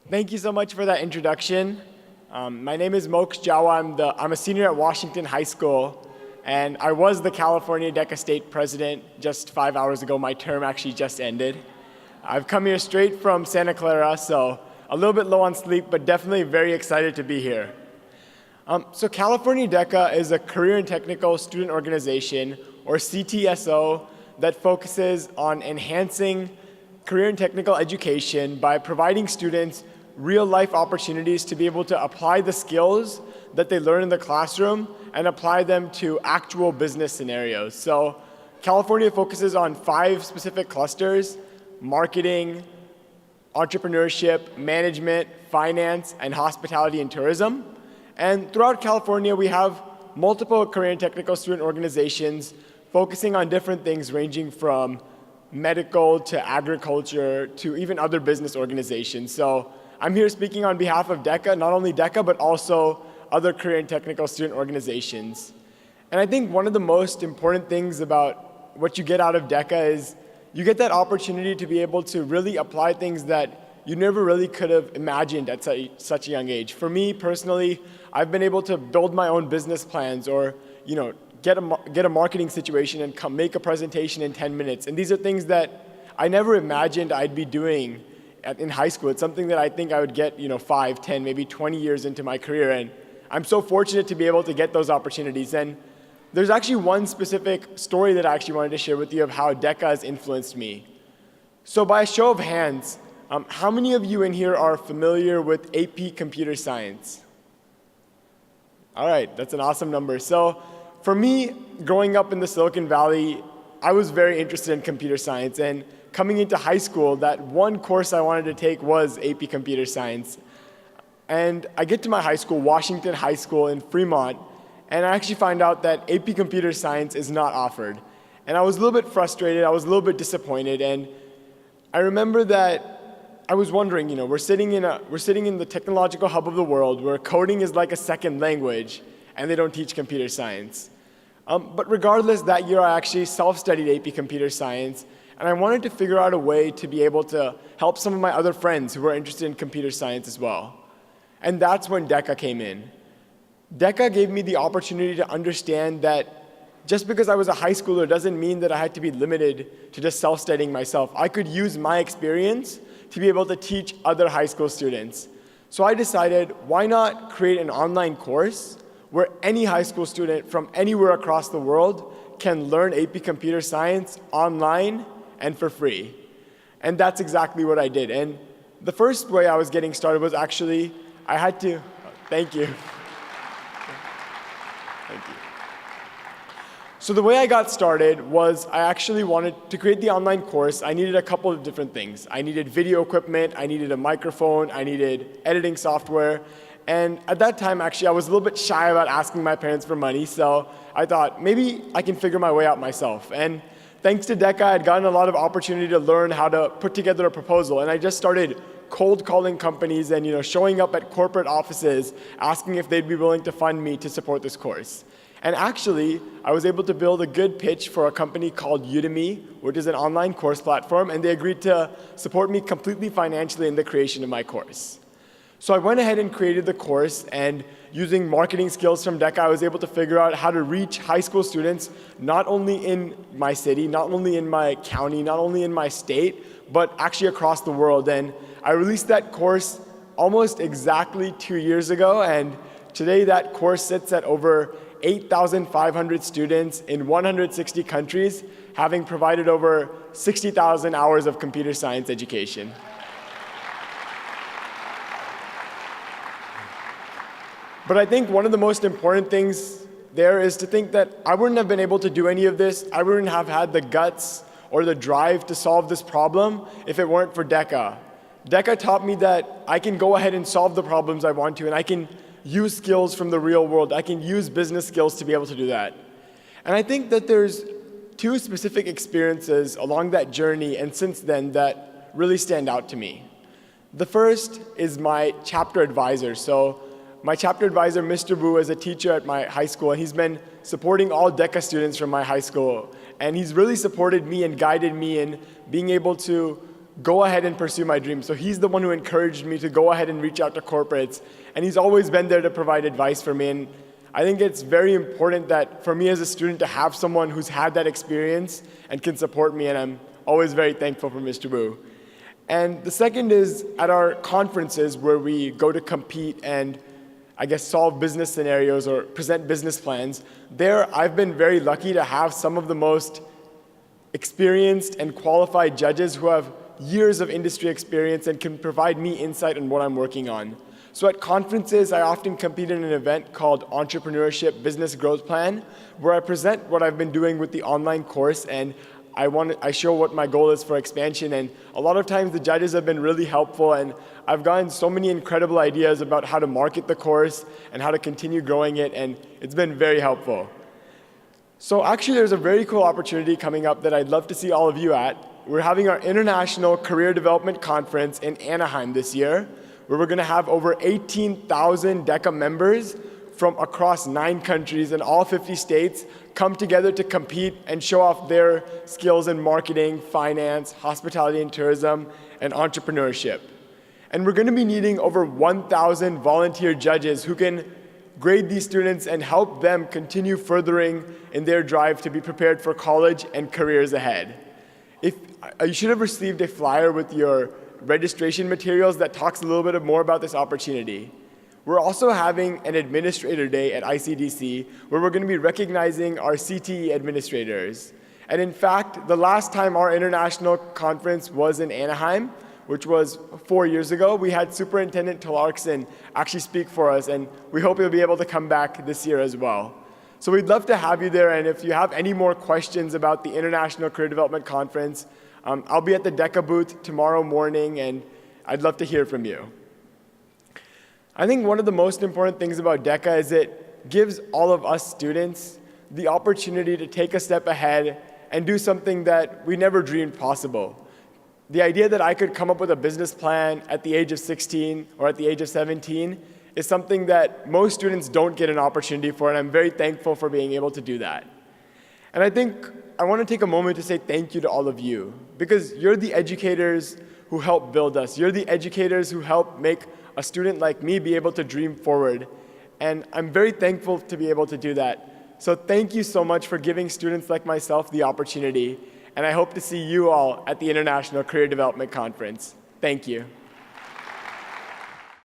Thank you so much for that introduction. My name is Moksh Jawa. I'm a senior at Washington High School, and I was the California DECA State President just 5 hours ago. My term actually just ended. I've come here straight from Santa Clara, so a little bit low on sleep, but definitely very excited to be here. So California DECA is a career and technical student organization, or CTSO, that focuses on enhancing career and technical education by providing students real-life opportunities to be able to apply the skills that they learn in the classroom and apply them to actual business scenarios. So California focuses on 5 specific clusters: marketing, entrepreneurship, management, finance, and hospitality and tourism. And throughout California, we have multiple career and technical student organizations focusing on different things ranging from medical to agriculture to even other business organizations. So I'm here speaking on behalf of DECA, not only DECA, but also other career and technical student organizations. And I think one of the most important things about what you get out of DECA is you get that opportunity to be able to really apply things that you never really could have imagined at such a young age. For me personally, I've been able to build my own business plans or get a marketing situation and make a presentation in 10 minutes. And these are things that I never imagined I'd be doing in high school. It's something that I think I would get 5, 10, maybe 20 years into my career. And I'm so fortunate to be able to get those opportunities. And there's actually one specific story that I actually wanted to share with you of how DECA has influenced me. So by a show of hands, how many of you in here are familiar with AP Computer Science? All right, that's an awesome number. So for me, growing up in the Silicon Valley, I was very interested in computer science. And coming into high school, that one course I wanted to take was AP Computer Science. And I get to my high school, Washington High School in Fremont, and I actually find out that AP Computer Science is not offered. And I was a little bit frustrated, I was a little bit disappointed, and I remember that I was wondering, we're sitting in the technological hub of the world where coding is like a second language, and they don't teach computer science. But regardless, that year I actually self-studied AP Computer Science, and I wanted to figure out a way to be able to help some of my other friends who were interested in computer science as well. And that's when DECA came in. DECA gave me the opportunity to understand that just because I was a high schooler doesn't mean that I had to be limited to just self-studying myself. I could use my experience to be able to teach other high school students. So I decided, why not create an online course where any high school student from anywhere across the world can learn AP Computer Science online and for free. And that's exactly what I did. And the first way I was getting started was actually, thank you. Thank you. So the way I got started was I actually wanted to create the online course. I needed a couple of different things. I needed video equipment, I needed a microphone, I needed editing software. And at that time, actually, I was a little bit shy about asking my parents for money, so I thought, maybe I can figure my way out myself. And thanks to DECA, I'd gotten a lot of opportunity to learn how to put together a proposal. And I just started cold calling companies and showing up at corporate offices, asking if they'd be willing to fund me to support this course. And actually, I was able to build a good pitch for a company called Udemy, which is an online course platform, and they agreed to support me completely financially in the creation of my course. So I went ahead and created the course, and using marketing skills from DECA, I was able to figure out how to reach high school students, not only in my city, not only in my county, not only in my state, but actually across the world. And I released that course almost exactly 2 years ago, and today that course sits at over 8,500 students in 160 countries, having provided over 60,000 hours of computer science education. But I think one of the most important things there is to think that I wouldn't have been able to do any of this, I wouldn't have had the guts or the drive to solve this problem if it weren't for DECA. DECA taught me that I can go ahead and solve the problems I want to, and I can use skills from the real world. I can use business skills to be able to do that. And I think that there's 2 specific experiences along that journey and since then that really stand out to me. The first is my chapter advisor. So my chapter advisor, Mr. Wu, is a teacher at my high school, and he's been supporting all DECA students from my high school. And he's really supported me and guided me in being able to go ahead and pursue my dreams. So he's the one who encouraged me to go ahead and reach out to corporates. And he's always been there to provide advice for me. And I think it's very important that for me as a student to have someone who's had that experience and can support me. And I'm always very thankful for Mr. Wu. And the second is at our conferences where we go to compete and I guess solve business scenarios or present business plans. There, I've been very lucky to have some of the most experienced and qualified judges who have years of industry experience and can provide me insight on what I'm working on. So at conferences, I often compete in an event called Entrepreneurship Business Growth Plan, where I present what I've been doing with the online course and I show what my goal is for expansion. And a lot of times the judges have been really helpful and I've gotten so many incredible ideas about how to market the course and how to continue growing it, and it's been very helpful. So actually there's a very cool opportunity coming up that I'd love to see all of you at. We're having our International Career Development Conference in Anaheim this year, where we're going to have over 18,000 DECA members from across 9 countries and all 50 states come together to compete and show off their skills in marketing, finance, hospitality and tourism, and entrepreneurship. And we're going to be needing over 1,000 volunteer judges who can grade these students and help them continue furthering in their drive to be prepared for college and careers ahead. You should have received a flyer with your registration materials that talks a little bit more about this opportunity. We're also having an administrator day at ICDC where we're going to be recognizing our CTE administrators. And in fact, the last time our international conference was in Anaheim, which was 4 years ago, we had Superintendent Talarkson actually speak for us, and we hope you'll be able to come back this year as well. So we'd love to have you there, and if you have any more questions about the International Career Development Conference, I'll be at the DECA booth tomorrow morning, and I'd love to hear from you. I think one of the most important things about DECA is it gives all of us students the opportunity to take a step ahead and do something that we never dreamed possible. The idea that I could come up with a business plan at the age of 16 or at the age of 17 is something that most students don't get an opportunity for, and I'm very thankful for being able to do that. And I think I want to take a moment to say thank you to all of you, because you're the educators who help build us. You're the educators who help make a student like me be able to dream forward. And I'm very thankful to be able to do that. So thank you so much for giving students like myself the opportunity. And I hope to see you all at the International Career Development Conference. Thank you.